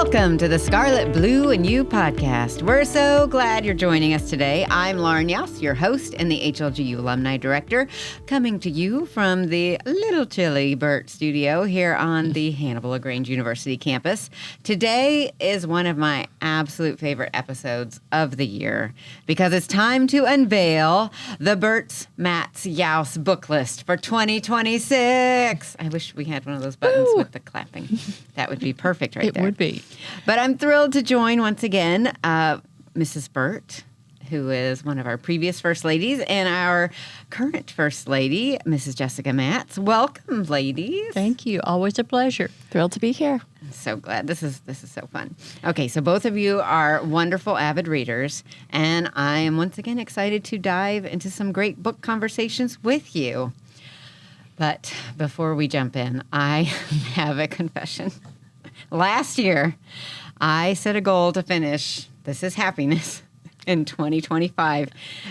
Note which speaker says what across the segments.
Speaker 1: Welcome to the Scarlet, Blue, and You podcast. We're so glad you're joining us today. I'm Lauren Youse, your host and the HLGU Alumni Director, coming to you from the little chilly Burt studio here on the Hannibal-LaGrange University campus. Today is one of my absolute favorite episodes of the year because it's time to unveil the Burt's, Matz, Youse book list for 2026. I wish we had one of those buttons with the clapping. That would be perfect right there.
Speaker 2: It would be.
Speaker 1: But I'm thrilled to join once again Mrs. Burt, who is one of our previous First Ladies, and our current First Lady, Mrs. Jessica Matz. Welcome, ladies.
Speaker 2: Thank you. Always a pleasure. Thrilled to be here.
Speaker 1: I'm so glad. This is so fun. Okay, so both of you are wonderful avid readers, and I am once again excited to dive into some great book conversations with you. But before we jump in, I have a confession. Last year, I set a goal to finish This Is Happiness in 2025,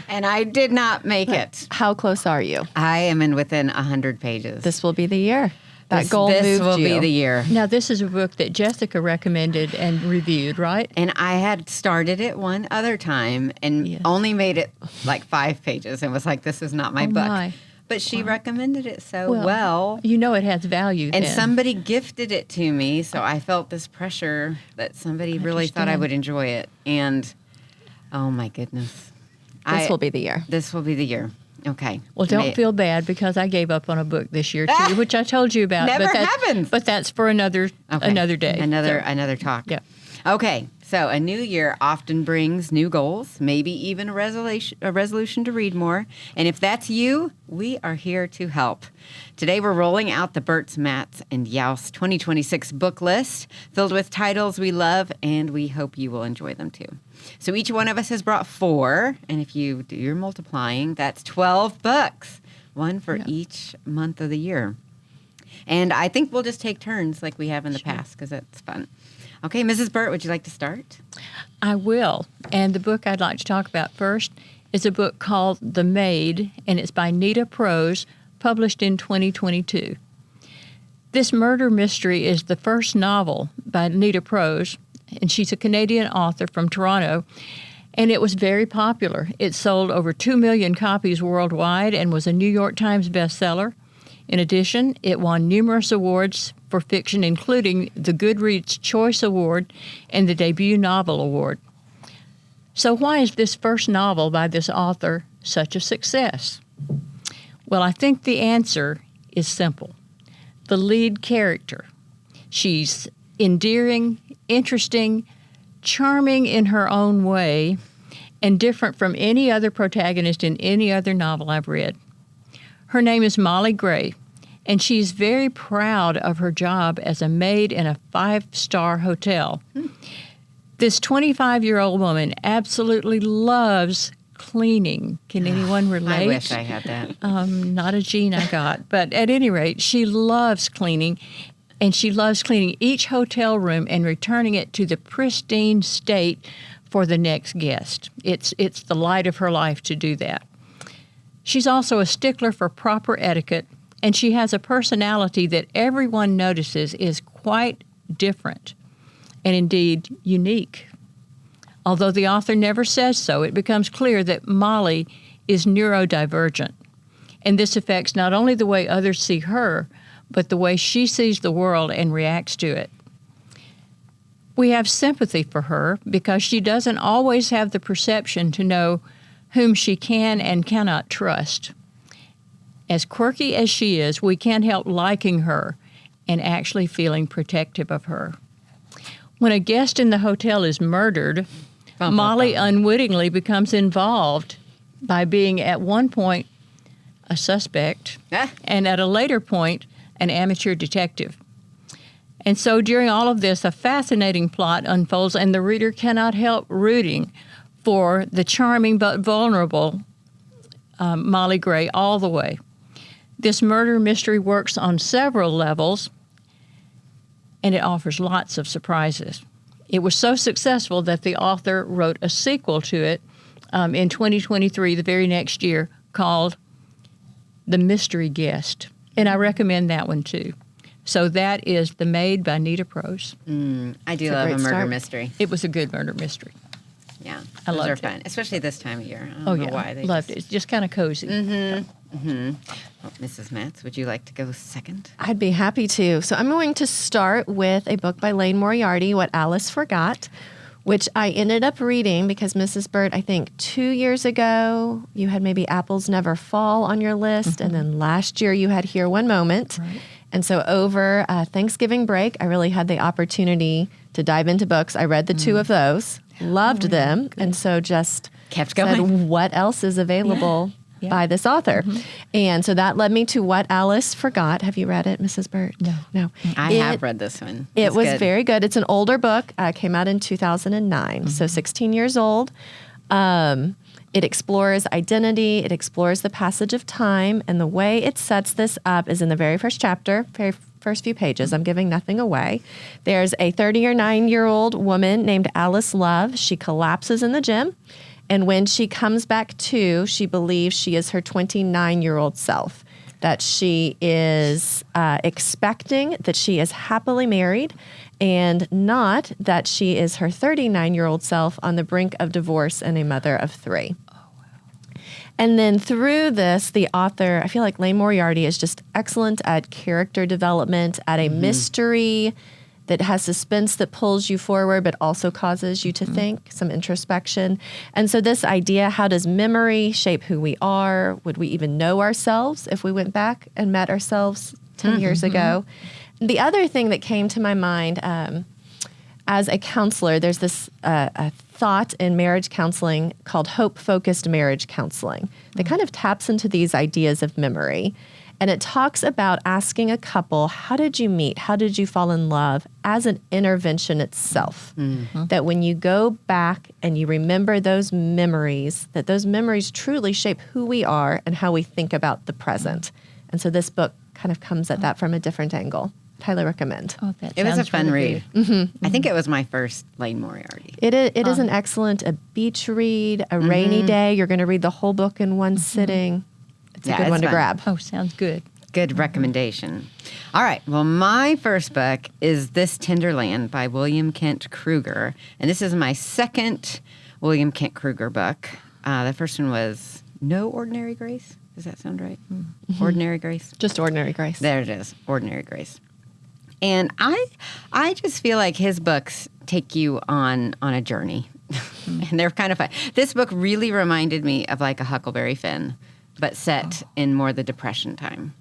Speaker 1: and I did not make it.
Speaker 2: How close are you?
Speaker 1: I am within 100 pages.
Speaker 2: This will be the year. That goal moved
Speaker 1: This will
Speaker 2: you.
Speaker 1: be the year.
Speaker 2: Now, this is a book that Jessica recommended and reviewed, right?
Speaker 1: And I had started it one other time and only made it like 5 pages and was like, this is not my book.
Speaker 2: My.
Speaker 1: But she recommended it so well.
Speaker 2: You know it has value
Speaker 1: And
Speaker 2: then.
Speaker 1: somebody gifted it to me, so I felt this pressure that somebody really thought I would enjoy it. And, oh my goodness.
Speaker 2: This will be the year.
Speaker 1: This will be the year. Okay.
Speaker 2: Well, don't feel bad because I gave up on a book this year, too, which I told you about.
Speaker 1: Never happens.
Speaker 2: But that's for another day.
Speaker 1: Another talk.
Speaker 2: Yeah.
Speaker 1: Okay, so a new year often brings new goals, maybe even a resolution to read more. And if that's you, we are here to help. Today we're rolling out the Burt's, Matz, and Youse 2026 book list filled with titles we love, and we hope you will enjoy them too. So each one of us has brought 4, and if you do your multiplying, that's 12 books, one for each month of the year. And I think we'll just take turns like we have in the past because it's fun. Okay, Mrs. Burt, would you like to start?
Speaker 2: I will. And the book I'd like to talk about first is a book called The Maid, and it's by Nita Prose, published in 2022. This murder mystery is the first novel by Nita Prose, and she's a Canadian author from Toronto, and it was very popular. It sold over 2 million copies worldwide and was a New York Times bestseller. In addition, it won numerous awards for fiction, including the Goodreads Choice Award and the Debut Novel Award. So why is this first novel by this author such a success? Well, I think the answer is simple. The lead character. She's endearing, interesting, charming in her own way, and different from any other protagonist in any other novel I've read. Her name is Molly Gray, and she's very proud of her job as a maid in a 5-star hotel. This 25-year-old woman absolutely loves cleaning. Can anyone relate?
Speaker 1: I wish I had that.
Speaker 2: Not a gene I got. But at any rate, she loves cleaning, and she loves cleaning each hotel room and returning it to the pristine state for the next guest. It's the light of her life to do that. She's also a stickler for proper etiquette, and she has a personality that everyone notices is quite different and indeed unique. Although the author never says so, it becomes clear that Molly is neurodivergent, and this affects not only the way others see her, but the way she sees the world and reacts to it. We have sympathy for her because she doesn't always have the perception to know whom she can and cannot trust. As quirky as she is, we can't help liking her and actually feeling protective of her. When a guest in the hotel is murdered, Molly unwittingly becomes involved by being at one point a suspect and at a later point an amateur detective. And so during all of this, a fascinating plot unfolds, and the reader cannot help rooting for the charming but vulnerable Molly Gray all the way. This murder mystery works on several levels, and it offers lots of surprises. It was so successful that the author wrote a sequel to it in 2023, the very next year, called The Mystery Guest. And I recommend that one too. So that is The Maid by Nita Prose.
Speaker 1: I do
Speaker 3: It's a
Speaker 1: love a
Speaker 3: great
Speaker 1: murder
Speaker 3: start.
Speaker 1: mystery.
Speaker 2: It was a good murder mystery.
Speaker 1: Yeah,
Speaker 2: I
Speaker 1: those
Speaker 2: loved
Speaker 1: are
Speaker 2: it.
Speaker 1: fun, especially this time of year. I
Speaker 2: Oh,
Speaker 1: don't know
Speaker 2: yeah.
Speaker 1: why they
Speaker 2: Loved it. It's just kind of cozy.
Speaker 1: Well, Mrs. Matz, would you like to go second?
Speaker 3: I'd be happy to. So I'm going to start with a book by Liane Moriarty, What Alice Forgot, which I ended up reading because Mrs. Burt, I think 2 years ago, you had maybe Apples Never Fall on your list. And then last year you had Here One Moment.
Speaker 2: Right.
Speaker 3: And so over Thanksgiving break, I really had the opportunity to dive into books. I read the two of those, loved them. And so just
Speaker 1: Kept
Speaker 3: said,
Speaker 1: going.
Speaker 3: what else is available
Speaker 2: Yeah.
Speaker 3: by this author? And so that led me to What Alice Forgot. Have you read it, Mrs. Burt? No.
Speaker 1: I have read this one.
Speaker 3: It
Speaker 1: It's
Speaker 3: was
Speaker 1: good.
Speaker 3: very good. It's an older book. Came out in 2009, so 16 years old. It explores identity. It explores the passage of time. And the way it sets this up is in the very first chapter, very first few pages. I'm giving nothing away. There's a 39-year-old woman named Alice Love. She collapses in the gym. And when she comes back to, she believes she is her 29-year-old self, that she is expecting that she is happily married, and not that she is her 39-year-old self on the brink of divorce and a mother of 3. And then through this, the author, I feel like Liane Moriarty is just excellent at character development, at a mystery that has suspense that pulls you forward, but also causes you to think, some introspection. And so this idea, how does memory shape who we are? Would we even know ourselves if we went back and met ourselves 10 years ago? The other thing that came to my mind as a counselor, there's this a thought in marriage counseling called hope-focused marriage counseling that kind of taps into these ideas of memory. And it talks about asking a couple, how did you meet? How did you fall in love? As an intervention itself. That when you go back and you remember those memories, that those memories truly shape who we are and how we think about the present. And so this book kind of comes at that from a different angle. Highly recommend.
Speaker 2: Oh, that
Speaker 1: It was a
Speaker 2: sounds
Speaker 1: fun
Speaker 2: really
Speaker 1: read.
Speaker 2: good.
Speaker 1: I think it was my first Liane Moriarty.
Speaker 3: It is an excellent, a beach read, a rainy day. You're going to read the whole book in one sitting. It's a
Speaker 1: Yeah,
Speaker 3: good
Speaker 1: it's
Speaker 3: one to
Speaker 1: fun.
Speaker 3: grab.
Speaker 2: Oh, sounds good.
Speaker 1: Good recommendation. All right. Well, my first book is This Tender Land by William Kent Krueger. And this is my second William Kent Krueger book. The first one was No Ordinary Grace. Does that sound right? Ordinary Grace?
Speaker 3: Just Ordinary Grace.
Speaker 1: There it is. Ordinary Grace. And I just feel like his books take you on a journey. And they're kind of fun. This book really reminded me of like a Huckleberry Finn, but set in more the Depression time.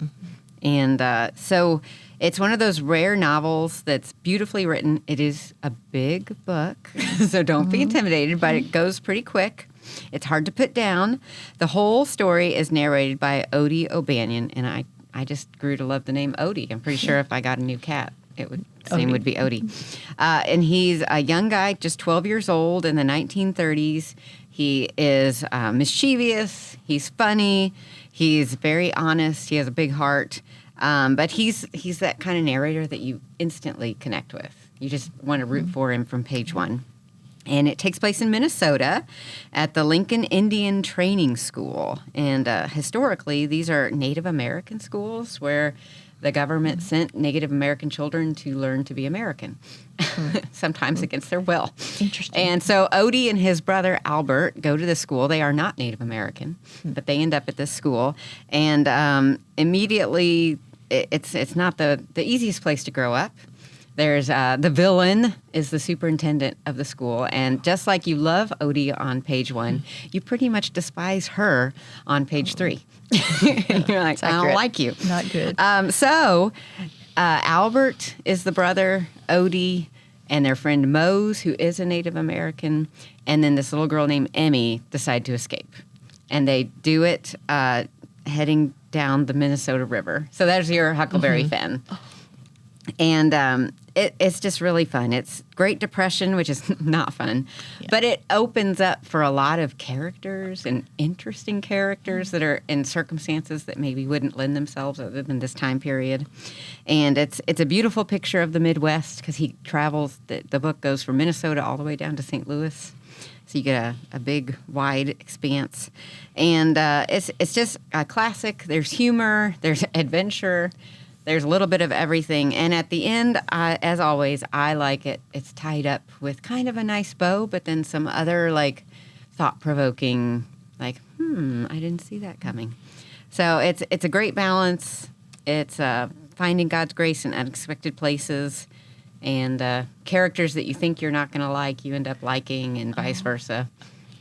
Speaker 1: And so it's one of those rare novels that's beautifully written. It is a big book, so don't be intimidated, but it goes pretty quick. It's hard to put down. The whole story is narrated by Odie O'Banion, and I just grew to love the name Odie. I'm pretty sure if I got a new cat, his name would be Odie. And he's a young guy, just 12 years old in the 1930s. He is mischievous. He's funny. He's very honest. He has a big heart. But he's that kind of narrator that you instantly connect with. You just want to root for him from page one. And it takes place in Minnesota at the Lincoln Indian Training School. And historically, these are Native American schools where the government sent Native American children to learn to be American, sometimes against their will.
Speaker 2: Interesting.
Speaker 1: And so Odie and his brother Albert go to the school. They are not Native American, but they end up at this school. And immediately, it's not the easiest place to grow up. There's the villain is the superintendent of the school, and just like you love Odie on page 1, you pretty much despise her on page 3. You're like, I don't like you.
Speaker 2: Not good.
Speaker 1: So Albert is the brother, Odie, and their friend Mose, who is a Native American, and then this little girl named Emmy decide to escape, and they do it heading down the Minnesota River. So there's your Huckleberry Finn. And it's just really fun. It's Great Depression, which is not fun, but it opens up for a lot of characters and interesting characters that are in circumstances that maybe wouldn't lend themselves other than this time period. And it's a beautiful picture of the Midwest because he travels. The book goes from Minnesota all the way down to St. Louis. So you get a big, wide expanse. And it's just a classic. There's humor. There's adventure. There's a little bit of everything. And at the end, as always, I like it. It's tied up with kind of a nice bow, but then some other, like, thought-provoking, like, I didn't see that coming. So it's a great balance. It's finding God's grace in unexpected places, and characters that you think you're not going to like, you end up liking, and vice versa.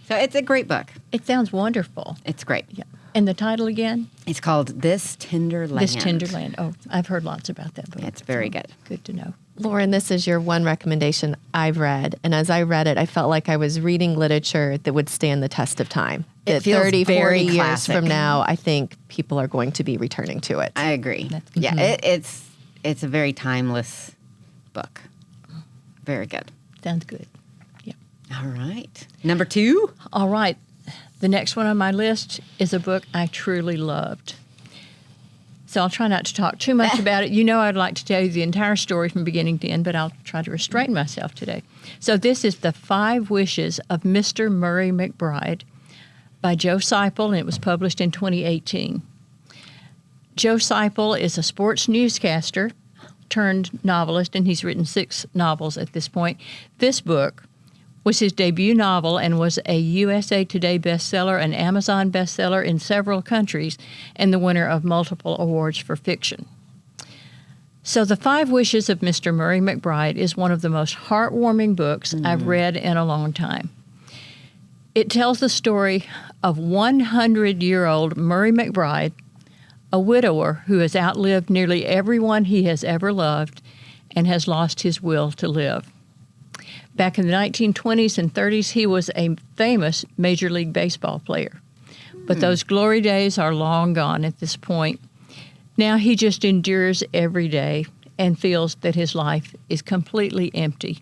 Speaker 1: So it's a great book.
Speaker 2: It sounds wonderful.
Speaker 1: It's great.
Speaker 2: Yeah. And the title again?
Speaker 1: It's called This Tender Land.
Speaker 2: This Tender Land. Oh, I've heard lots about that book.
Speaker 1: It's very good.
Speaker 2: Good to know.
Speaker 3: Lauren, this is your one recommendation I've read. And as I read it, I felt like I was reading literature that would stand the test of time.
Speaker 1: It
Speaker 3: That
Speaker 1: feels
Speaker 3: 30, 40
Speaker 1: very
Speaker 3: years
Speaker 1: classic.
Speaker 3: from now, I think people are going to be returning to it.
Speaker 1: I agree. Yeah, it's a very timeless book. Very good.
Speaker 2: Sounds good. Yeah.
Speaker 1: All right. Number 2?
Speaker 2: All right. The next one on my list is a book I truly loved. So I'll try not to talk too much about it. You know I'd like to tell you the entire story from beginning to end, but I'll try to restrain myself today. So this is The 5 Wishes of Mr. Murray McBride by Joe Siple, and it was published in 2018. Joe Siple is a sports newscaster turned novelist, and he's written 6 novels at this point. This book was his debut novel and was a USA Today bestseller, an Amazon bestseller in several countries, and the winner of multiple awards for fiction. So The 5 Wishes of Mr. Murray McBride is one of the most heartwarming books I've read in a long time. It tells the story of 100-year-old Murray McBride, a widower who has outlived nearly everyone he has ever loved and has lost his will to live. Back in the 1920s and 30s, he was a famous Major League Baseball player. But those glory days are long gone at this point. Now he just endures every day and feels that his life is completely empty.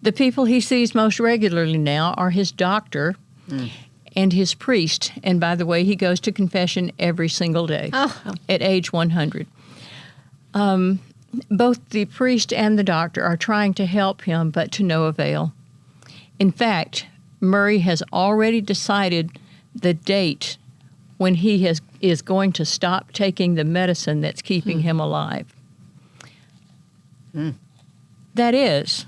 Speaker 2: The people he sees most regularly now are his doctor and his priest. And by the way, he goes to confession every single day at age 100. Both the priest and the doctor are trying to help him, but to no avail. In fact, Murray has already decided the date when he is going to stop taking the medicine that's keeping him alive. That is,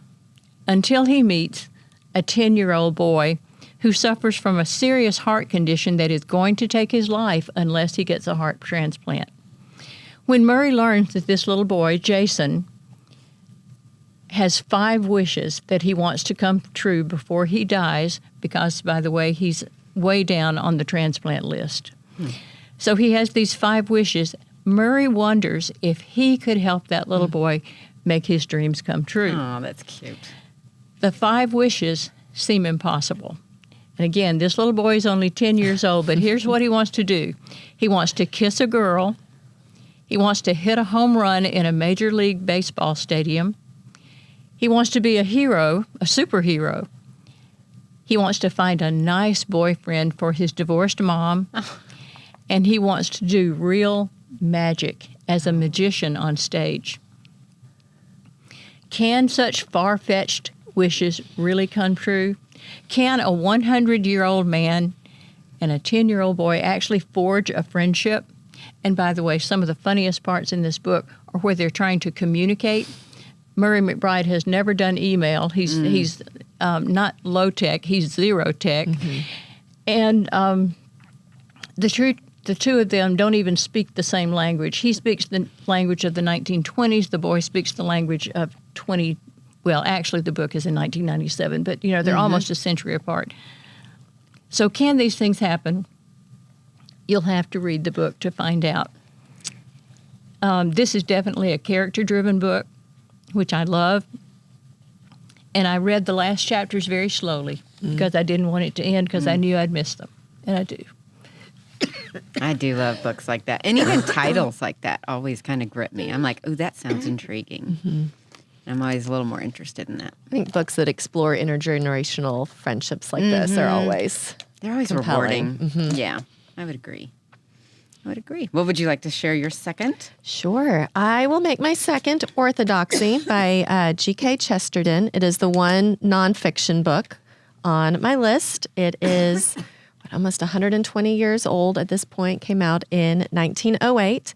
Speaker 2: until he meets a 10-year-old boy who suffers from a serious heart condition that is going to take his life unless he gets a heart transplant. When Murray learns that this little boy, Jason, has 5 wishes that he wants to come true before he dies, because, by the way, he's way down on the transplant list. So he has these 5 wishes. Murray wonders if he could help that little boy make his dreams come true.
Speaker 1: Oh, that's cute.
Speaker 2: The 5 wishes seem impossible. And again, this little boy is only 10 years old, but here's what he wants to do. He wants to kiss a girl. He wants to hit a home run in a Major League Baseball stadium. He wants to be a hero, a superhero. He wants to find a nice boyfriend for his divorced mom. And he wants to do real magic as a magician on stage. Can such far-fetched wishes really come true? Can a 100-year-old man and a 10-year-old boy actually forge a friendship? And by the way, some of the funniest parts in this book are where they're trying to communicate. Murray McBride has never done email. He's not low-tech. He's zero-tech. And the two of them don't even speak the same language. He speaks the language of the 1920s. The boy speaks the language of well, actually the book is in 1997, but, you know, they're almost a century apart. So can these things happen? You'll have to read the book to find out. This is definitely a character-driven book, which I love. And I read the last chapters very slowly because I didn't want it to end because I knew I'd miss them. And I do.
Speaker 1: I do love books like that. And even titles like that always kind of grip me. I'm like, oh, that sounds intriguing. I'm always a little more interested in that.
Speaker 3: I think books that explore intergenerational friendships like this are always
Speaker 1: They're always
Speaker 3: compelling.
Speaker 1: rewarding. Yeah, I would agree. What would you like to share your second?
Speaker 3: Sure. I will make my second Orthodoxy by G.K. Chesterton. It is the one nonfiction book on my list. It is almost 120 years old at this point, came out in 1908.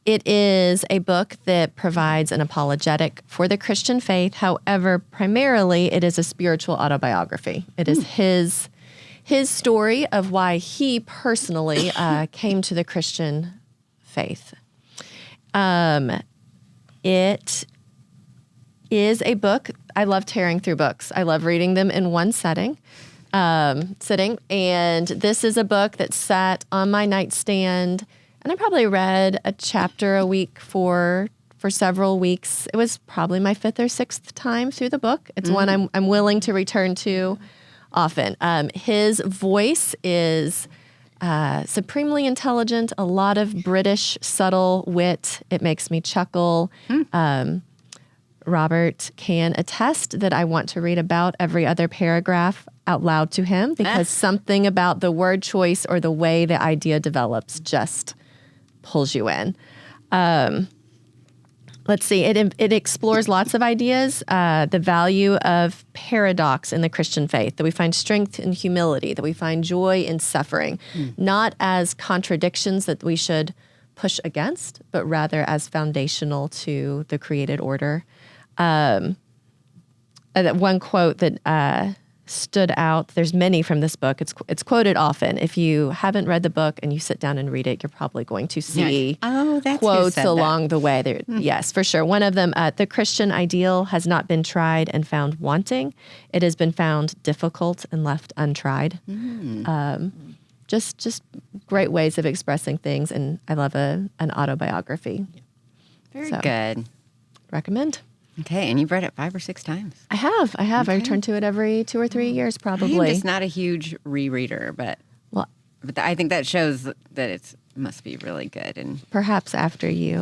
Speaker 3: It is a book that provides an apologetic for the Christian faith. However, primarily it is a spiritual autobiography. It is his story of why he personally came to the Christian faith. It is a book. I love tearing through books. I love reading them in one sitting. And this is a book that sat on my nightstand, and I probably read a chapter a week for several weeks. It was probably my 5th or 6th time through the book. It's one I'm willing to return to often. His voice is supremely intelligent, a lot of British subtle wit. It makes me chuckle. Robert can attest that I want to read about every other paragraph out loud to him because something about the word choice or the way the idea develops just pulls you in. Let's see. It explores lots of ideas. The value of paradox in the Christian faith, that we find strength in humility, that we find joy in suffering, not as contradictions that we should push against, but rather as foundational to the created order. That one quote that stood out. There's many from this book. It's quoted often. If you haven't read the book and you sit down and read it, you're probably going to see quotes along the way. There, yes, for sure. One of them, the Christian ideal has not been tried and found wanting. It has been found difficult and left untried. Just great ways of expressing things, and I love an autobiography.
Speaker 1: Very good.
Speaker 3: Recommend.
Speaker 1: Okay, and you've read it 5 or 6 times.
Speaker 3: I have. Okay. I return to it every 2 or 3 years, probably.
Speaker 1: I'm just not a huge rereader, but I think that shows that it must be really good. And
Speaker 3: perhaps after you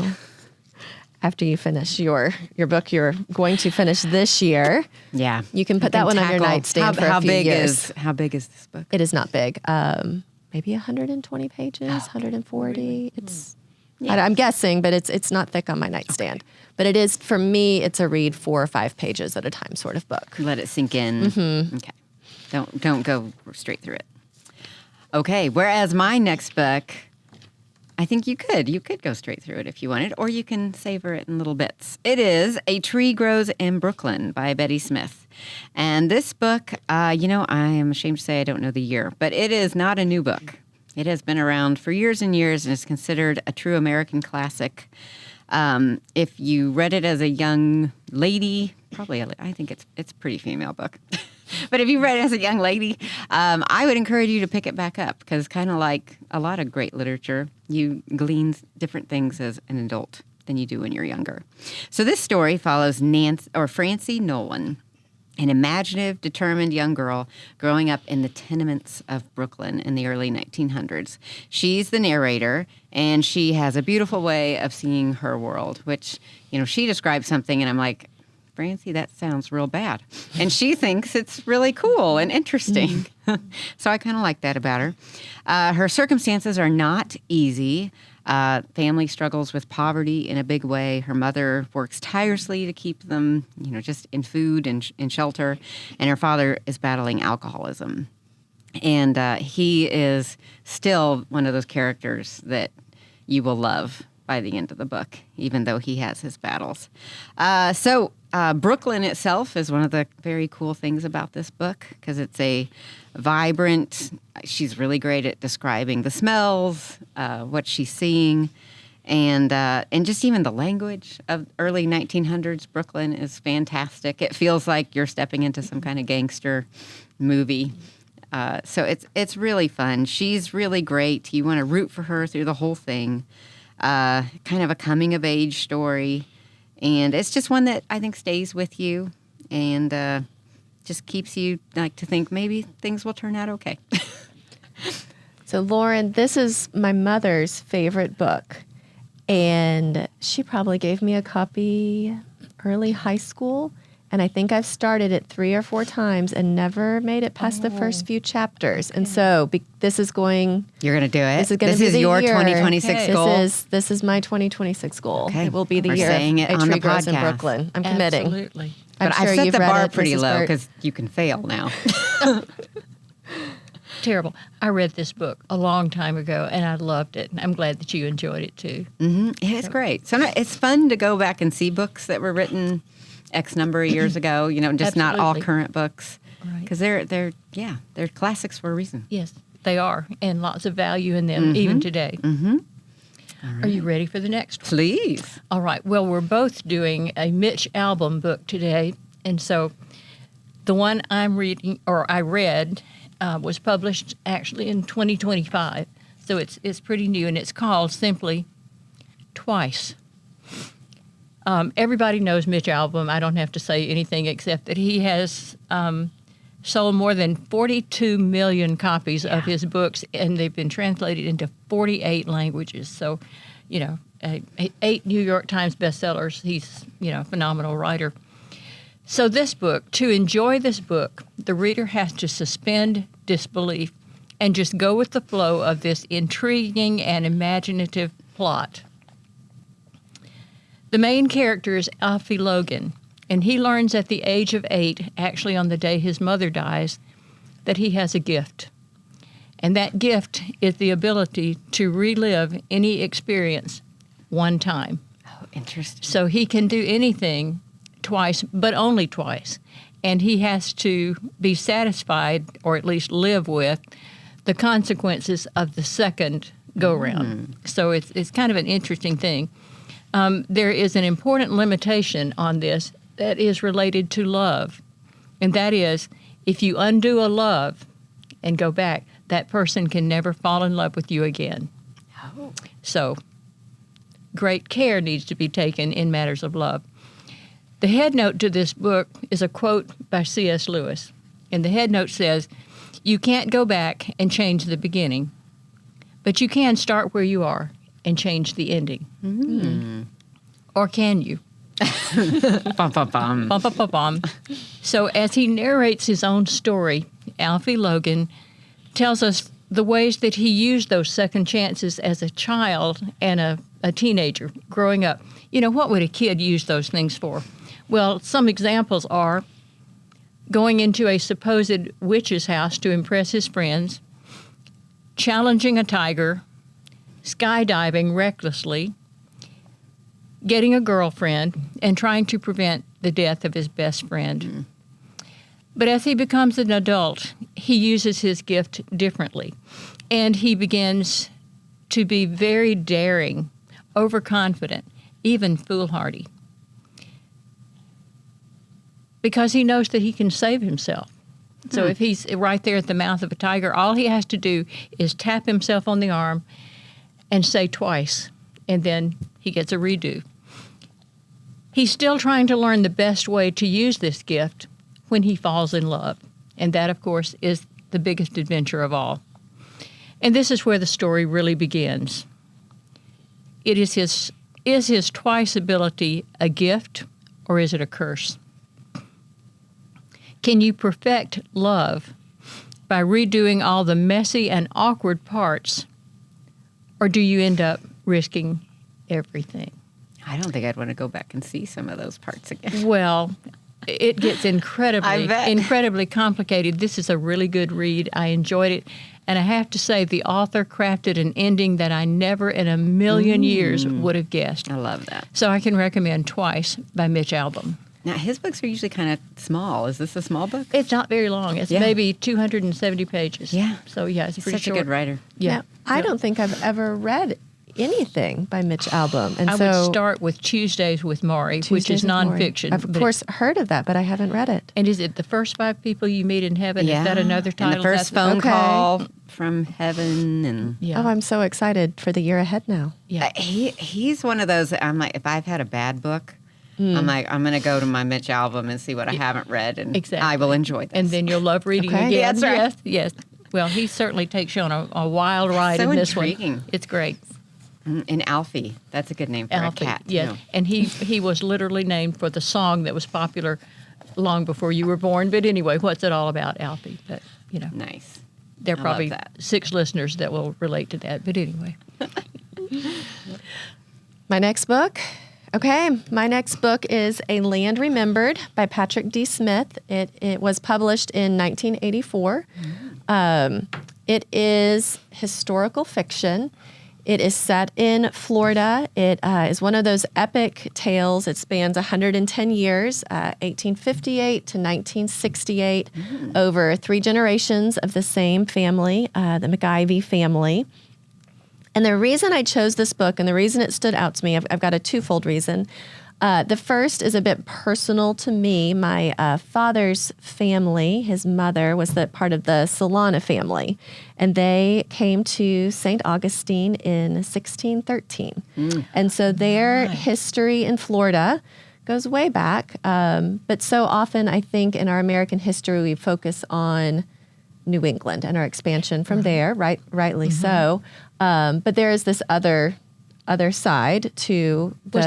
Speaker 3: finish your book, you're going to finish this year.
Speaker 1: Yeah,
Speaker 3: you can put that one on your nightstand for a few years.
Speaker 1: How big is this book?
Speaker 3: It is not big. Maybe 120 pages, 140. It's. Yeah. I'm guessing, but it's not thick on my nightstand. Okay. But it is, for me, it's a read 4 or 5 pages at a time sort of book.
Speaker 1: Let it sink in. Okay. Don't go straight through it. Okay, whereas my next book, I think you could go straight through it if you wanted, or you can savor it in little bits. It is A Tree Grows in Brooklyn by Betty Smith. And this book, I am ashamed to say I don't know the year, but it is not a new book. It has been around for years and years and is considered a true American classic. If you read it as a young lady, I think it's a pretty female book. But if you read it as a young lady, I would encourage you to pick it back up because kind of like a lot of great literature, you glean different things as an adult than you do when you're younger. So this story follows Francie Nolan, an imaginative, determined young girl growing up in the tenements of Brooklyn in the early 1900s. She's the narrator, and she has a beautiful way of seeing her world, which, she describes something, and I'm like, Francie, that sounds real bad. And she thinks it's really cool and interesting. So I kind of like that about her. Her circumstances are not easy. Family struggles with poverty in a big way. Her mother works tirelessly to keep them, just in food and shelter. And her father is battling alcoholism. And he is still one of those characters that you will love by the end of the book, even though he has his battles. Brooklyn itself is one of the very cool things about this book because it's a vibrant. She's really great at describing the smells, what she's seeing, and just even the language of early 1900s Brooklyn is fantastic. It feels like you're stepping into some kind of gangster movie. So it's really fun. She's really great. You want to root for her through the whole thing. Kind of a coming of age story. And it's just one that I think stays with you and just keeps you to think maybe things will turn out okay.
Speaker 3: So, Lauren, this is my mother's favorite book. And she probably gave me a copy early high school. And I think I've started it 3 or 4 times and never made it past the first few chapters. Okay. And so this is going... You're going to do it? This is your year. 2026 goal? This is my 2026 goal. Okay. It will be the year
Speaker 1: saying it
Speaker 3: A
Speaker 1: on
Speaker 3: Tree
Speaker 1: the
Speaker 3: Grows in
Speaker 1: podcast.
Speaker 3: Brooklyn. I'm committing.
Speaker 2: Absolutely.
Speaker 1: But I've set the bar pretty low because you can fail now.
Speaker 2: terrible. I read this book a long time ago, and I loved it. I'm glad that you enjoyed it, too.
Speaker 1: Mm-hmm. Yeah, it's great. So it's fun to go back and see books that were written X number of years ago, just not all current books. Because they're classics for a reason.
Speaker 2: Yes, they are, and lots of value in them, even today.
Speaker 1: Mm-hmm. Right.
Speaker 2: Are you ready for the next one?
Speaker 1: Please.
Speaker 2: All right. Well, we're both doing a Mitch Albom book today, and so the one I'm reading, or I read, was published actually in 2025, so it's pretty new, and it's called simply Twice. Everybody knows Mitch Albom. I don't have to say anything except that he has sold more than 42 million copies of his books, and they've been translated into 48 languages. So, 8 New York Times bestsellers. He's, a phenomenal writer. So this book, to enjoy this book, the reader has to suspend disbelief and just go with the flow of this intriguing and imaginative plot. The main character is Alfie Logan, and he learns at the age of 8, actually on the day his mother dies, that he has a gift. And that gift is the ability to relive any experience one time.
Speaker 1: Oh, interesting.
Speaker 2: So he can do anything twice, but only twice. And he has to be satisfied, or at least live with, the consequences of the second go-round. So it's kind of an interesting thing. There is an important limitation on this that is related to love. And that is, if you undo a love and go back, that person can never fall in love with you again.
Speaker 1: Oh.
Speaker 2: So great care needs to be taken in matters of love. The headnote to this book is a quote by C.S. Lewis. And the headnote says, "You can't go back and change the beginning, but you can start where you are and change the ending."
Speaker 1: Mm.
Speaker 2: Or can you?
Speaker 1: Bum, bum, bum.
Speaker 2: Bum, bum, bum, bum. So as he narrates his own story, Alfie Logan tells us the ways that he used those second chances as a child and a teenager growing up. What would a kid use those things for? Well, some examples are going into a supposed witch's house to impress his friends, challenging a tiger, skydiving recklessly, getting a girlfriend, and trying to prevent the death of his best friend. But as he becomes an adult, he uses his gift differently, and he begins to be very daring, overconfident, even foolhardy, because he knows that he can save himself. So if he's right there at the mouth of a tiger, all he has to do is tap himself on the arm and say twice, and then he gets a redo. He's still trying to learn the best way to use this gift when he falls in love. And that, of course, is the biggest adventure of all. And this is where the story really begins. Is his twice ability a gift, or is it a curse? Can you perfect love by redoing all the messy and awkward parts, or do you end up risking everything?
Speaker 1: I don't think I'd want to go back and see some of those parts again.
Speaker 2: Well, it gets incredibly complicated. This is a really good read. I enjoyed it. And I have to say, the author crafted an ending that I never in a million years would have guessed.
Speaker 1: I love that.
Speaker 2: So I can recommend Twice by Mitch Albom.
Speaker 1: Now, his books are usually kind of small. Is this a small book?
Speaker 2: It's not very long. It's maybe 270 pages.
Speaker 1: Yeah.
Speaker 2: So, yeah, it's pretty
Speaker 1: such
Speaker 2: short.
Speaker 1: a good writer.
Speaker 2: Yeah.
Speaker 3: Now, I don't think I've ever read anything by Mitch Albom. And
Speaker 2: I would start with Tuesdays with Maury, which is nonfiction.
Speaker 3: I've, of course, heard of that, but I haven't read it.
Speaker 2: And is it The First Five People You Meet in Heaven?
Speaker 1: Yeah.
Speaker 2: Is that another title?
Speaker 1: And the first phone call from heaven. And
Speaker 2: Yeah.
Speaker 3: Oh, I'm so excited for the year ahead now.
Speaker 2: Yeah.
Speaker 1: He's one of those, I'm like, if I've had a bad book, I'm like, I'm going to go to my Mitch Albom and see what I haven't read, and
Speaker 2: Exactly.
Speaker 1: I will enjoy this.
Speaker 2: And then you'll love reading
Speaker 3: Okay.
Speaker 2: again.
Speaker 1: Yeah, that's right.
Speaker 2: Yes. Well, he certainly takes you on a wild ride
Speaker 1: So
Speaker 2: in this
Speaker 1: intriguing.
Speaker 2: one. It's great.
Speaker 1: And Alfie, that's a good name for
Speaker 2: Alfie,
Speaker 1: a cat.
Speaker 2: yes.
Speaker 1: too.
Speaker 2: And he was literally named for the song that was popular long before you were born. But anyway, what's it all about, Alfie? But,
Speaker 1: Nice.
Speaker 2: there are
Speaker 1: I love
Speaker 2: probably
Speaker 1: that.
Speaker 2: 6 listeners that will relate to that. But anyway.
Speaker 3: My next book is A Land Remembered by Patrick D. Smith. It was published in 1984. It is historical fiction. It is set in Florida. It is one of those epic tales. It spans 110 years, 1858 to 1968, over 3 generations of the same family, the McIvy family. And the reason I chose this book and the reason it stood out to me, I've got a twofold reason. The first is a bit personal to me. My father's family, his mother, was part of the Solana family, and they came to St. Augustine in 1613. And so their history in Florida goes way back. But so often, I think, in our American history, we focus on New England and our expansion from there, rightly so. But there is this other side to
Speaker 2: were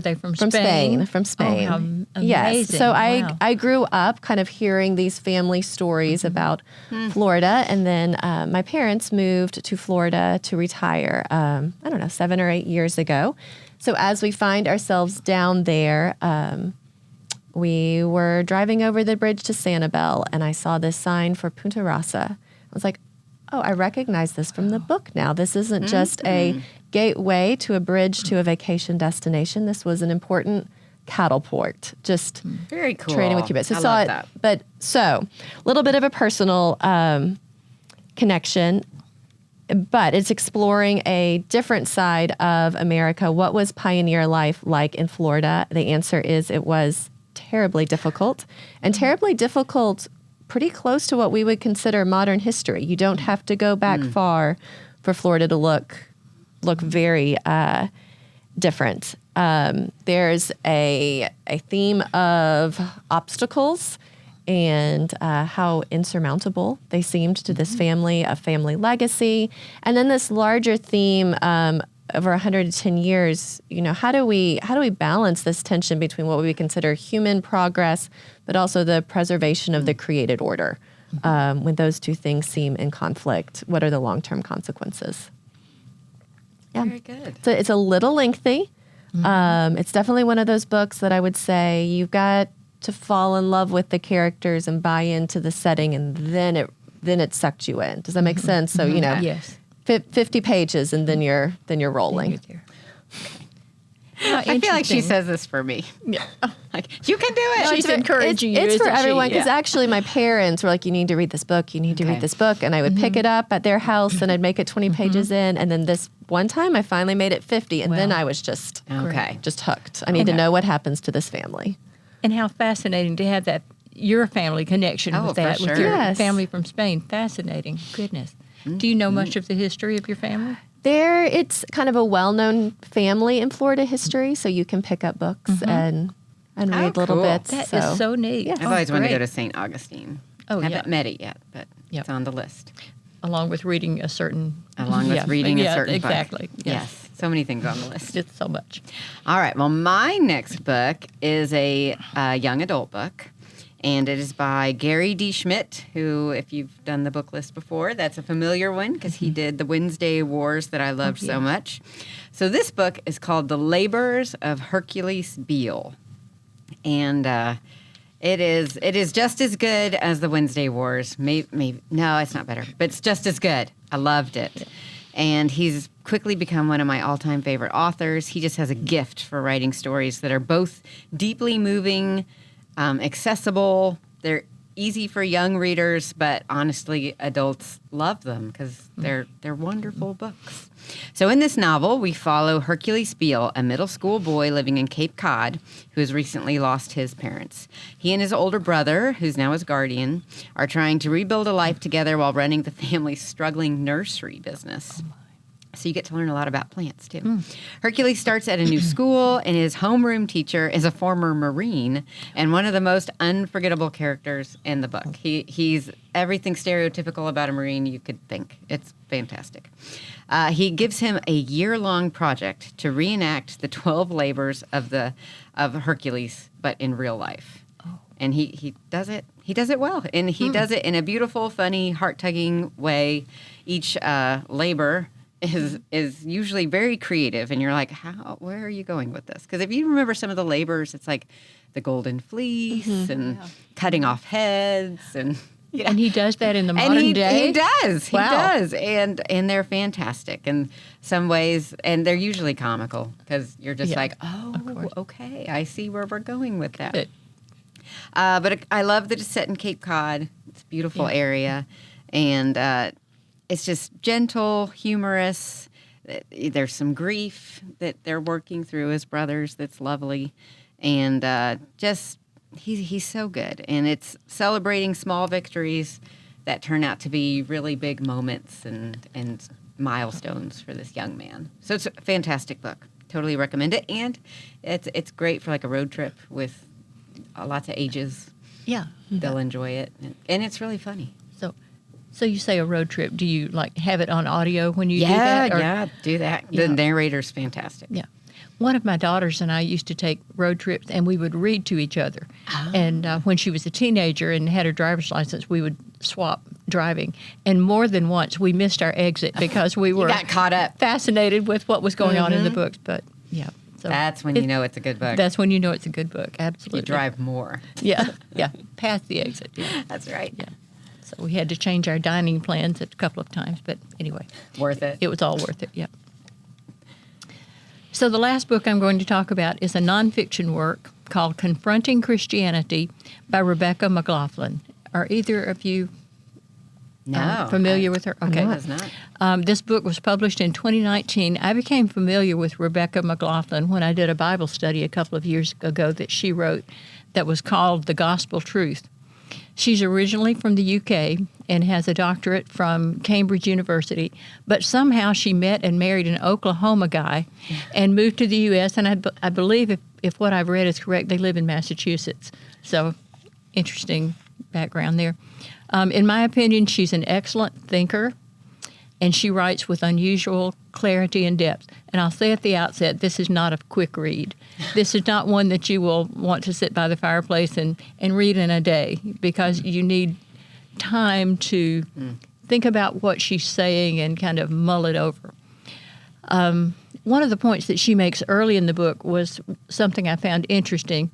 Speaker 2: they from Spain?
Speaker 3: From Spain.
Speaker 2: Oh, how amazing.
Speaker 3: Yes. So
Speaker 2: Wow.
Speaker 3: I grew up kind of hearing these family stories about Florida, and then my parents moved to Florida to retire, 7 or 8 years ago. So as we find ourselves down there, we were driving over the bridge to Sanibel, and I saw this sign for Punta Rasa. I was like, oh, I recognize this from the book now. This isn't just a gateway to a bridge to a vacation destination. This was an important cattle port. Just
Speaker 1: Very cool.
Speaker 3: trading with Cuba. So
Speaker 1: I
Speaker 3: saw
Speaker 1: love
Speaker 3: it,
Speaker 1: that.
Speaker 3: but a little bit of a personal connection. But it's exploring a different side of America. What was pioneer life like in Florida? The answer is it was terribly difficult, and terribly difficult pretty close to what we would consider modern history. You don't have to go back far for Florida to look very different. There's a theme of obstacles and how insurmountable they seemed to this family, a family legacy, and then this larger theme over 110 years. How do we balance this tension between what we consider human progress, but also the preservation of the created order? When those two things seem in conflict, what are the long-term consequences? Yeah.
Speaker 1: Very good.
Speaker 3: So it's a little lengthy. It's definitely one of those books that I would say you've got to fall in love with the characters and buy into the setting, and then it sucked you in. Does that make sense? So
Speaker 2: Yes.
Speaker 3: 50 pages, and then you're rolling.
Speaker 1: I feel like she says this for me.
Speaker 2: Yeah.
Speaker 1: Like, you can do it.
Speaker 2: She's encouraging you.
Speaker 3: It's for
Speaker 2: isn't she?
Speaker 3: everyone, because
Speaker 2: Yeah.
Speaker 3: actually my parents were like, you need to read this book, you need to
Speaker 1: Okay.
Speaker 3: read this book. And I would pick it up at their house and I'd make it 20 pages in. And then this one time I finally made it 50. And then
Speaker 2: Wow.
Speaker 3: I was just
Speaker 1: Okay.
Speaker 3: hooked. I need to know what happens to this family.
Speaker 2: And how fascinating to have your family connection
Speaker 1: Oh,
Speaker 2: with
Speaker 1: for
Speaker 2: that,
Speaker 1: sure.
Speaker 2: with your
Speaker 3: Yes.
Speaker 2: family from Spain. Fascinating. Goodness. Do you know much of the history of your family?
Speaker 3: It's kind of a well-known family in Florida history, so you can pick up books and read little
Speaker 1: cool.
Speaker 3: bits.
Speaker 2: That is so neat.
Speaker 3: Yeah.
Speaker 1: I've always wanted to go
Speaker 2: great.
Speaker 1: to St. Augustine.
Speaker 2: Oh, yeah.
Speaker 1: Haven't met it yet, but
Speaker 2: Yep.
Speaker 1: it's on the list.
Speaker 2: Along with reading a certain...
Speaker 1: Along with
Speaker 2: Yeah,
Speaker 1: reading a
Speaker 2: yeah,
Speaker 1: certain book.
Speaker 2: exactly.
Speaker 1: Yes. So many things on the list.
Speaker 2: It's so much.
Speaker 1: All right. Well, my next book is a young adult book, and it is by Gary D. Schmidt, who, if you've done the book list before, that's a familiar one because he did the Wednesday Wars that I loved so much. So this book is called The Labors of Hercules Beal, and it is just as good as the Wednesday Wars. Maybe no, it's not better, but it's just as good. I loved it. And he's quickly become one of my all-time favorite authors. He just has a gift for writing stories that are both deeply moving, accessible. They're easy for young readers, but honestly, adults love them because they're wonderful books. So in this novel, we follow Hercules Beal, a middle school boy living in Cape Cod who has recently lost his parents. He and his older brother, who's now his guardian, are trying to rebuild a life together while running the family's struggling nursery business. So you get to learn a lot about plants, too. Hercules starts at a new school, and his homeroom teacher is a former Marine and one of the most unforgettable characters in the book. He's everything stereotypical about a Marine you could think. It's fantastic. He gives him a year-long project to reenact the 12 labors of Hercules, but in real life. And he does it. He does it well, and he does it in a beautiful, funny, heart-tugging way. Each labor is usually very creative, and you're like, where are you going with this? Because if you remember some of the labors, it's like the golden fleece and cutting off heads, and
Speaker 2: And he does that in the
Speaker 1: And
Speaker 2: modern day?
Speaker 1: he does. He
Speaker 2: Wow.
Speaker 1: does. And they're fantastic in some ways. And they're usually comical because you're just
Speaker 2: Yeah,
Speaker 1: like,
Speaker 2: of
Speaker 1: oh,
Speaker 2: course.
Speaker 1: okay. I see where we're going with that.
Speaker 2: Good.
Speaker 1: But I love that it's set in Cape Cod. It's a beautiful area. And it's just gentle, humorous. There's some grief that they're working through as brothers that's lovely. And just, he's so good. And it's celebrating small victories that turn out to be really big moments and milestones for this young man. So it's a fantastic book. Totally recommend it. And it's great for like a road trip with lots of ages.
Speaker 2: Yeah.
Speaker 1: They'll enjoy it. And it's really funny.
Speaker 2: So you say a road trip. Do you like have it on audio when you do that?
Speaker 1: Yeah, do that.
Speaker 2: Yeah.
Speaker 1: The narrator's fantastic.
Speaker 2: Yeah. One of my daughters and I used to take road trips, and we would read to each other.
Speaker 1: Oh.
Speaker 2: And when she was a teenager and had her driver's license, we would swap driving. And more than once, we missed our exit because we were
Speaker 1: got caught up.
Speaker 2: fascinated with what was going on in the books. But yeah, so
Speaker 1: That's when you know it's a good book.
Speaker 2: That's when you know it's a good book. Absolutely.
Speaker 1: You drive more.
Speaker 2: Yeah, yeah, past the exit. Yeah.
Speaker 1: That's right.
Speaker 2: Yeah. So we had to change our dining plans a couple of times, but anyway.
Speaker 1: Worth it.
Speaker 2: It was all worth it, yeah. So the last book I'm going to talk about is a nonfiction work called Confronting Christianity by Rebecca McLaughlin. Are either of you
Speaker 1: No.
Speaker 2: familiar with her? Okay.
Speaker 1: I was not.
Speaker 2: This book was published in 2019. I became familiar with Rebecca McLaughlin when I did a Bible study a couple of years ago that she wrote that was called The Gospel Truth. She's originally from the UK and has a doctorate from Cambridge University, but somehow she met and married an Oklahoma guy and moved to the U.S., and I believe, if what I've read is correct, they live in Massachusetts. So, interesting background there. In my opinion, she's an excellent thinker, and she writes with unusual clarity and depth. And I'll say at the outset, this is not a quick read. This is not one that you will want to sit by the fireplace and read in a day, because you need time to think about what she's saying and kind of mull it over. One of the points that she makes early in the book was something I found interesting.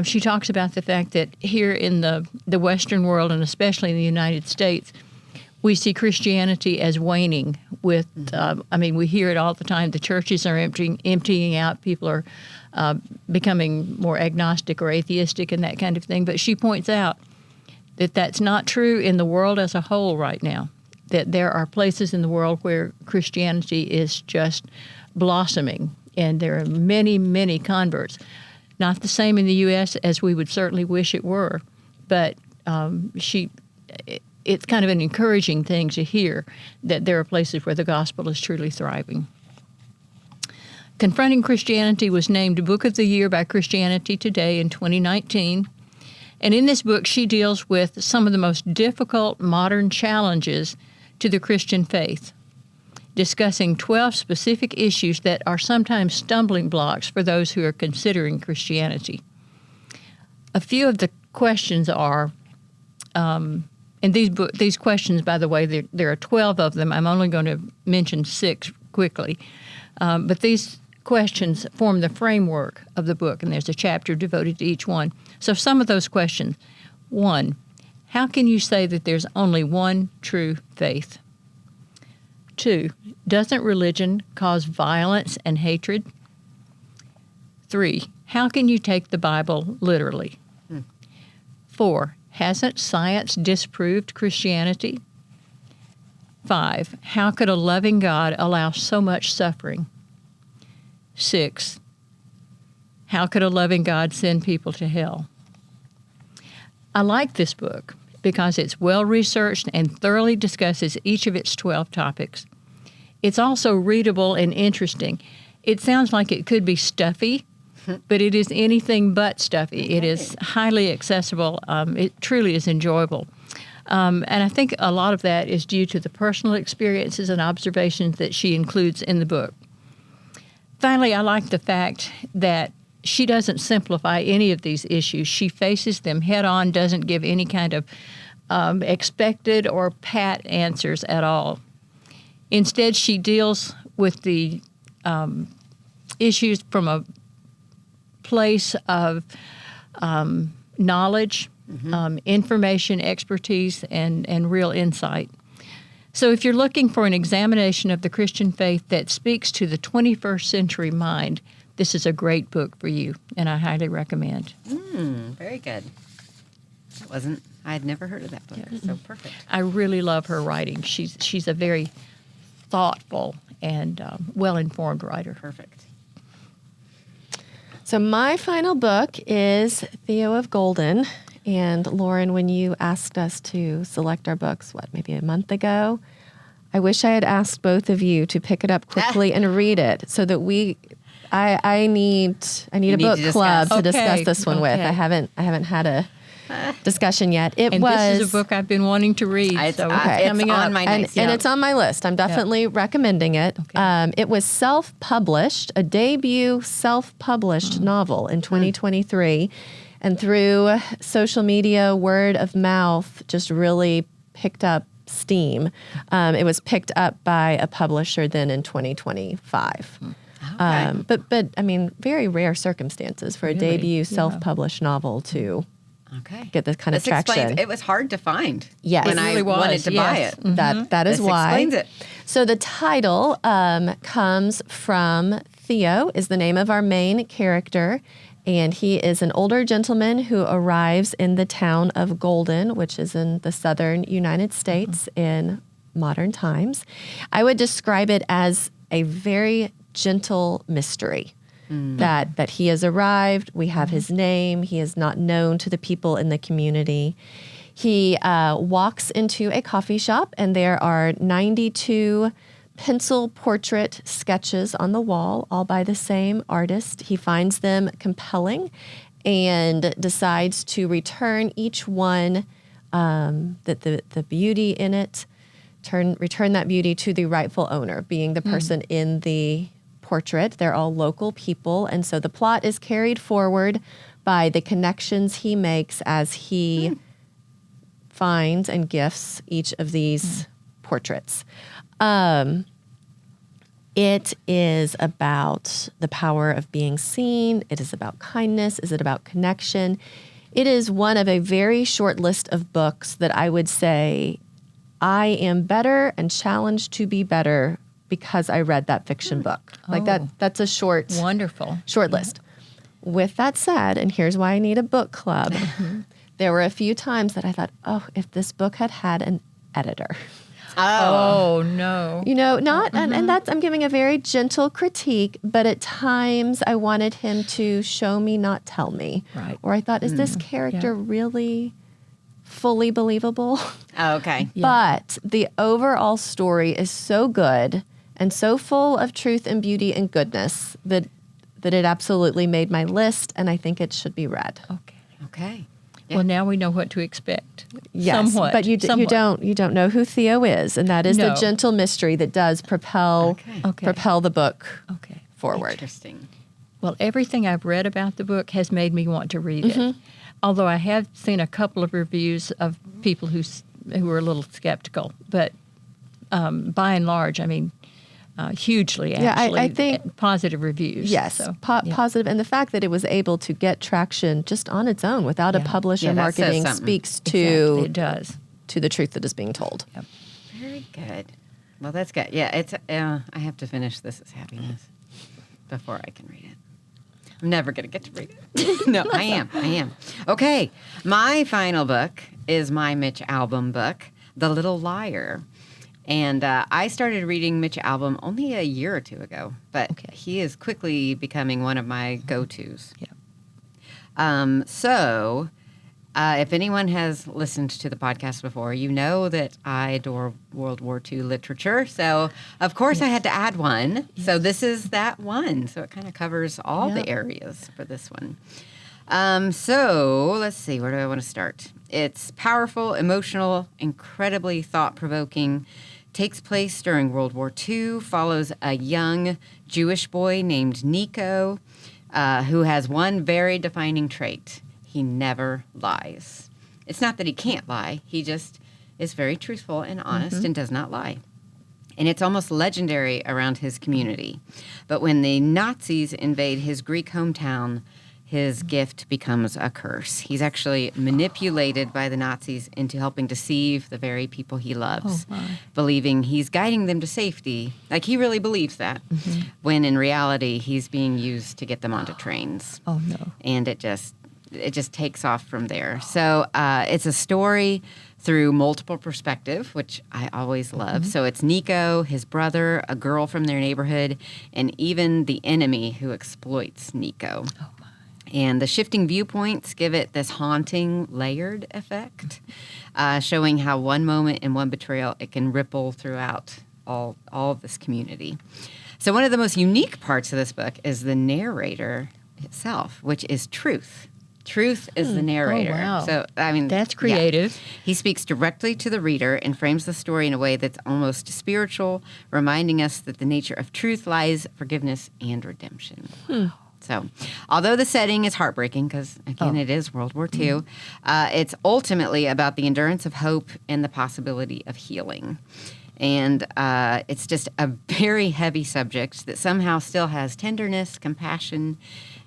Speaker 2: She talks about the fact that here in the Western world, and especially in the United States, we see Christianity as waning with, we hear it all the time. The churches are emptying out. People are becoming more agnostic or atheistic and that kind of thing. But she points out that that's not true in the world as a whole right now, that there are places in the world where Christianity is just blossoming, and there are many, many converts. Not the same in the U.S. as we would certainly wish it were, but it's kind of an encouraging thing to hear that there are places where the gospel is truly thriving. Confronting Christianity was named Book of the Year by Christianity Today in 2019. And in this book, she deals with some of the most difficult modern challenges to the Christian faith, discussing 12 specific issues that are sometimes stumbling blocks for those who are considering Christianity. A few of the questions are, and these questions, by the way, there are 12 of them. I'm only going to mention 6 quickly. But these questions form the framework of the book, and there's a chapter devoted to each one. So some of those questions. 1, how can you say that there's only one true faith? 2, doesn't religion cause violence and hatred? 3, how can you take the Bible literally? 4, hasn't science disproved Christianity? 5, how could a loving God allow so much suffering? 6, how could a loving God send people to hell? I like this book because it's well-researched and thoroughly discusses each of its 12 topics. It's also readable and interesting. It sounds like it could be stuffy, but it is anything but stuffy. It is highly accessible. It truly is enjoyable. And I think a lot of that is due to the personal experiences and observations that she includes in the book. Finally, I like the fact that she doesn't simplify any of these issues. She faces them head on, doesn't give any kind of expected or pat answers at all. Instead, she deals with the issues from a place of knowledge information, expertise, and real insight. So if you're looking for an examination of the Christian faith that speaks to the 21st century mind, this is a great book for you, and I highly recommend.
Speaker 1: Very good. I had never heard of that book, so perfect.
Speaker 2: I really love her writing. She's a very thoughtful and well-informed writer.
Speaker 1: Perfect.
Speaker 3: So my final book is Theo of Golden. And Lauren, when you asked us to select our books, maybe a month ago, I wish I had asked both of you to pick it up quickly and read it so that I need a book club to discuss this one with. I haven't had a discussion yet.
Speaker 2: This is a book I've been wanting to read.
Speaker 1: It's
Speaker 2: coming
Speaker 1: on
Speaker 2: up.
Speaker 1: my next.
Speaker 3: And it's on my list. I'm definitely recommending it.
Speaker 2: Okay.
Speaker 3: It was self-published, a debut self-published novel in 2023. And through social media, word of mouth just really picked up steam. It was picked up by a publisher then in 2025.
Speaker 1: Okay.
Speaker 3: But I mean, very rare circumstances for a debut self-published novel to get this kind of traction.
Speaker 1: Explains, it was hard to find
Speaker 3: when
Speaker 1: I wanted to buy it.
Speaker 3: That is
Speaker 1: this
Speaker 3: why.
Speaker 1: Explains it.
Speaker 3: So the title comes from Theo, is the name of our main character. And he is an older gentleman who arrives in the town of Golden, which is in the southern United States in modern times. I would describe it as a very gentle mystery that he has arrived. We have his name. He is not known to the people in the community. He walks into a coffee shop, and there are 92 pencil portrait sketches on the wall, all by the same artist. He finds them compelling and decides to return each one, the beauty in it, return that beauty to the rightful owner, being the person in the portrait. They're all local people, and so the plot is carried forward by the connections he makes as he finds and gifts each of these portraits. It is about the power of being seen. It is about kindness. Is it about connection? It is one of a very short list of books that I would say I am better and challenged to be better because I read that fiction book. That's a short list. With that said, and here's why I need a book club, there were a few times that I thought, if this book had had an editor.
Speaker 2: Oh no.
Speaker 3: And that's, I'm giving a very gentle critique, but at times I wanted him to show me, not tell me.
Speaker 2: Right.
Speaker 3: Or I thought, is this character really fully believable?
Speaker 1: Oh, okay.
Speaker 3: But the overall story is so good and so full of truth and beauty and goodness that it absolutely made my list, and I think it should be read.
Speaker 1: Okay.
Speaker 2: Yeah. Well, now we know what to expect.
Speaker 3: Yes,
Speaker 2: somewhat,
Speaker 3: but you don't know who Theo is, and that is the gentle mystery that does propel the book forward.
Speaker 1: Interesting.
Speaker 2: Well, everything I've read about the book has made me want to read it. Although I have seen a couple of reviews of people who were a little skeptical, but by and large, I mean, hugely actually.
Speaker 3: I think
Speaker 2: positive reviews.
Speaker 3: Yes, positive, and the fact that it was able to get traction just on its own without a publisher marketing speaks to
Speaker 2: it does
Speaker 3: to the truth that is being told.
Speaker 2: Yep.
Speaker 1: Very good. Well, that's good. Yeah, it's. I have to finish This Is Happiness before I can read it. I'm never going to get to read it. No, I am. Okay, my final book is my Mitch Albom book, The Little Liar. And I started reading Mitch Albom only a year or two ago, but he is quickly becoming one of my go-tos.
Speaker 2: Yeah.
Speaker 1: So if anyone has listened to the podcast before, you know that I adore World War II literature. So, of course, I had to add one. Yes. So this is that one. So it kind of covers all the areas for this one. So let's see, where do I want to start? It's powerful, emotional, incredibly thought-provoking, takes place during World War II, follows a young Jewish boy named Nico, who has one very defining trait. He never lies. It's not that he can't lie. He just is very truthful and honest and does not lie. And it's almost legendary around his community. But when the Nazis invade his Greek hometown, his gift becomes a curse. He's actually manipulated by the Nazis into helping deceive the very people he loves, believing he's guiding them to safety. Like, he really believes that, when in reality, he's being used to get them onto trains.
Speaker 2: Oh, no.
Speaker 1: And it just takes off from there. So it's a story through multiple perspective, which I always love. So it's Nico, his brother, a girl from their neighborhood, and even the enemy who exploits Nico. Oh, my. And the shifting viewpoints give it this haunting, layered effect, showing how one moment and one betrayal, it can ripple throughout all of this community. So one of the most unique parts of this book is the narrator itself, which is Truth. Truth is the narrator.
Speaker 2: Oh, wow.
Speaker 1: So, I mean,
Speaker 2: That's creative.
Speaker 1: Yeah. He speaks directly to the reader and frames the story in a way that's almost spiritual, reminding us that the nature of truth lies forgiveness and redemption. So, although the setting is heartbreaking, because, again, it is World War II, it's ultimately about the endurance of hope and the possibility of healing. And it's just a very heavy subject that somehow still has tenderness, compassion,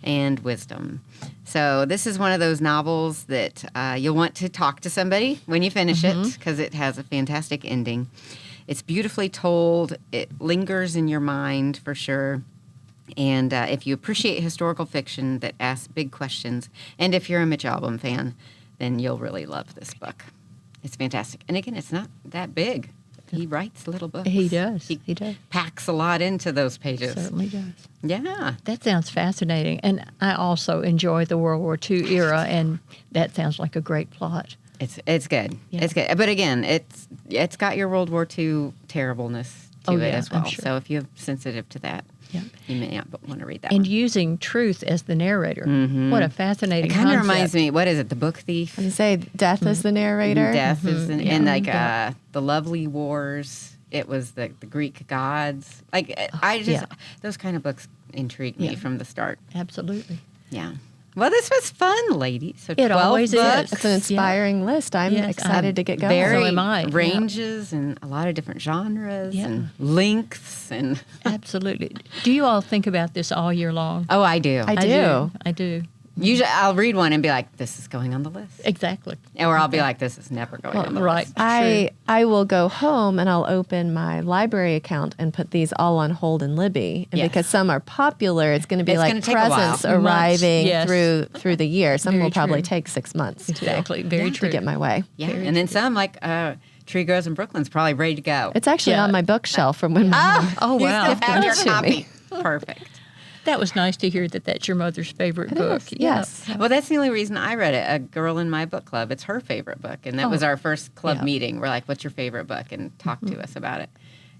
Speaker 1: and wisdom. So this is one of those novels that you'll want to talk to somebody when you finish it, because it has a fantastic ending. It's beautifully told. It lingers in your mind for sure. And if you appreciate historical fiction that asks big questions, and if you're a Mitch Albom fan, then you'll really love this book. It's fantastic. And again, it's not that big. He writes little books.
Speaker 2: He does.
Speaker 1: He
Speaker 2: does.
Speaker 1: Packs a lot into those pages.
Speaker 2: Certainly does.
Speaker 1: Yeah.
Speaker 2: That sounds fascinating. And I also enjoy the World War II era, and that sounds like a great plot.
Speaker 1: It's good.
Speaker 2: Yeah.
Speaker 1: It's good. But again, it's got your World War II terribleness to it as well.
Speaker 2: I'm sure.
Speaker 1: So if you're sensitive to that, you may not want to read that
Speaker 2: And
Speaker 1: one.
Speaker 2: using Truth as the narrator. What a fascinating
Speaker 1: It kind of
Speaker 2: concept.
Speaker 1: reminds me, what is it, The Book Thief?
Speaker 3: You say Death is the narrator.
Speaker 1: Death is, and like The Lovely Wars. It was the Greek gods. Like, I just, those kind of books intrigue me from the start.
Speaker 2: Absolutely.
Speaker 1: Yeah. Well, this was fun, ladies. So
Speaker 2: It
Speaker 1: 12
Speaker 2: always
Speaker 1: books.
Speaker 2: is.
Speaker 3: It's an inspiring list. I'm excited to get going.
Speaker 1: Very
Speaker 2: So am I.
Speaker 1: ranges and a lot of different genres and lengths and.
Speaker 2: Absolutely. Do you all think about this all year long?
Speaker 1: Oh, I do.
Speaker 3: I do.
Speaker 2: I do.
Speaker 1: Usually, I'll read one and be like, "This is going on the list,"
Speaker 2: Exactly.
Speaker 1: or I'll be like, "This is never going on the list."
Speaker 3: I will go home and I'll open my library account and put these all on hold in Libby. And because some are popular, it's going to be
Speaker 1: It's
Speaker 3: like
Speaker 1: gonna take a while.
Speaker 3: presents arriving
Speaker 2: Yes.
Speaker 3: through the year. Some
Speaker 2: Very
Speaker 3: will probably
Speaker 2: true.
Speaker 3: take 6 months
Speaker 2: Exactly. Very
Speaker 3: to
Speaker 2: true.
Speaker 3: get my way.
Speaker 1: Yeah, and then some like Tree Grows in Brooklyn's probably ready to go.
Speaker 3: It's actually
Speaker 2: Yeah.
Speaker 3: on my bookshelf from when my mom
Speaker 2: Oh, wow.
Speaker 1: You still have your
Speaker 3: Gifted it to
Speaker 1: copy.
Speaker 3: me.
Speaker 1: Perfect.
Speaker 2: That was nice to hear that that's your mother's favorite
Speaker 3: It
Speaker 2: book.
Speaker 3: is, yes.
Speaker 1: Well, that's the only reason I read it. A girl in my book club, it's her favorite book. And that was our first club meeting. We're like, what's your favorite book? And talk to us about it.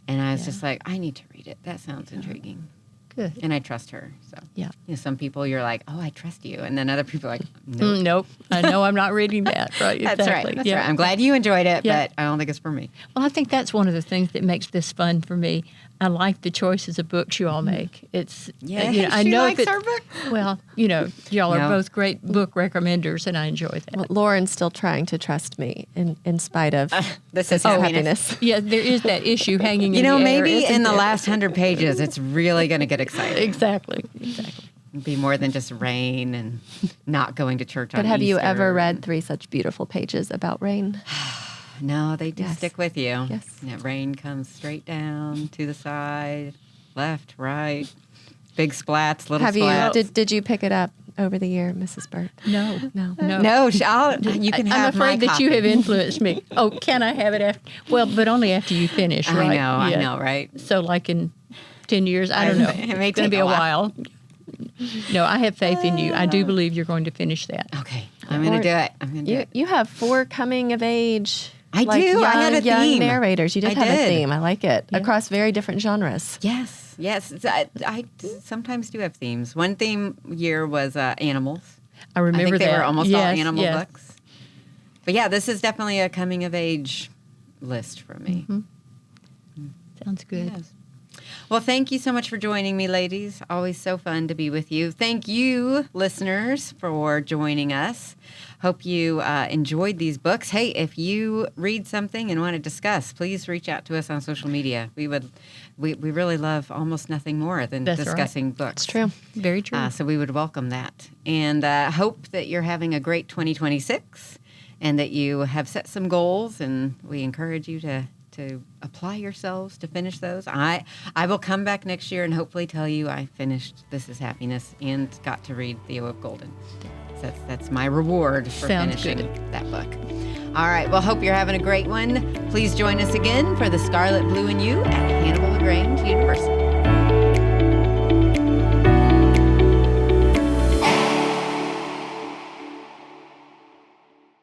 Speaker 1: And I was just like, I need to read it. That sounds intriguing.
Speaker 2: Good.
Speaker 1: And I trust her. So,
Speaker 2: Yeah.
Speaker 1: you know, some people you're like, oh, I trust you. And then other people are like, no.
Speaker 2: Nope. I know I'm not reading that. Right.
Speaker 1: That's
Speaker 2: Exactly.
Speaker 1: right. That's
Speaker 2: Yeah.
Speaker 1: right. I'm glad you enjoyed it,
Speaker 2: Yeah.
Speaker 1: but I don't think it's for me.
Speaker 2: Well, I think that's one of the things that makes this fun for me. I like the choices of books you all make. It's I
Speaker 1: she
Speaker 2: know
Speaker 1: likes
Speaker 2: if it,
Speaker 1: our book.
Speaker 2: Well, y'all are
Speaker 1: No.
Speaker 2: both great book recommenders, and I enjoy that.
Speaker 3: Well, Lauren's still trying to trust me in spite of
Speaker 1: This is
Speaker 3: happiness.
Speaker 2: Yeah, there is that issue hanging.
Speaker 1: You
Speaker 2: in
Speaker 1: know,
Speaker 2: the air,
Speaker 1: maybe
Speaker 2: isn't
Speaker 1: in the
Speaker 2: there?
Speaker 1: last 100 pages, it's really going to get exciting.
Speaker 2: Exactly.
Speaker 1: It'll be more than just rain and not going to church on
Speaker 3: But have you
Speaker 1: Easter.
Speaker 3: ever read 3 such beautiful pages about rain?
Speaker 1: No, they do
Speaker 3: Yes.
Speaker 1: stick with you.
Speaker 3: Yes.
Speaker 1: And that rain comes straight down to the side, left, right, big splats, little
Speaker 3: Have
Speaker 1: splats.
Speaker 3: you did you pick it up over the year, Mrs. Burt?
Speaker 2: No.
Speaker 3: No.
Speaker 1: No, you can have
Speaker 2: I'm afraid
Speaker 1: my
Speaker 2: that you
Speaker 1: copy.
Speaker 2: have influenced me. Oh, can I have it after? Well, but only after you finish, right?
Speaker 1: I know, right?
Speaker 2: So, like in 10 years, I don't know.
Speaker 1: It may
Speaker 2: It's going to
Speaker 1: take
Speaker 2: be
Speaker 1: a
Speaker 2: a while. No, I have faith in you. I do believe you're going to finish that.
Speaker 1: Okay, I'm going to do it. I'm going to do it.
Speaker 3: You have 4 coming of age.
Speaker 1: I
Speaker 3: like
Speaker 1: do. I had a
Speaker 3: young
Speaker 1: theme.
Speaker 3: narrators. You did
Speaker 1: I
Speaker 3: have a
Speaker 1: did.
Speaker 3: theme. I like it. Across very different genres.
Speaker 1: Yes. I sometimes do have themes. One theme year was animals.
Speaker 2: I remember
Speaker 1: I think they
Speaker 2: that.
Speaker 1: were almost all
Speaker 2: Yes,
Speaker 1: animal
Speaker 2: yes.
Speaker 1: books. But yeah, this is definitely a coming of age list for me.
Speaker 2: Sounds good.
Speaker 1: Yes. Well, thank you so much for joining me, ladies. Always so fun to be with you. Thank you, listeners, for joining us. Hope you enjoyed these books. Hey, if you read something and want to discuss, please reach out to us on social media. We really love almost nothing more than discussing books.
Speaker 3: It's true.
Speaker 2: Very true.
Speaker 1: So we would welcome that. And hope that you're having a great 2026 and that you have set some goals, and we encourage you to apply yourselves to finish those. I will come back next year and hopefully tell you I finished This Is Happiness and got to read Theo of Golden. So that's my reward for finishing that book. All right. Well, hope you're having a great one. Please join us again for the Scarlet, Blue, and You at Hannibal-LaGrange University.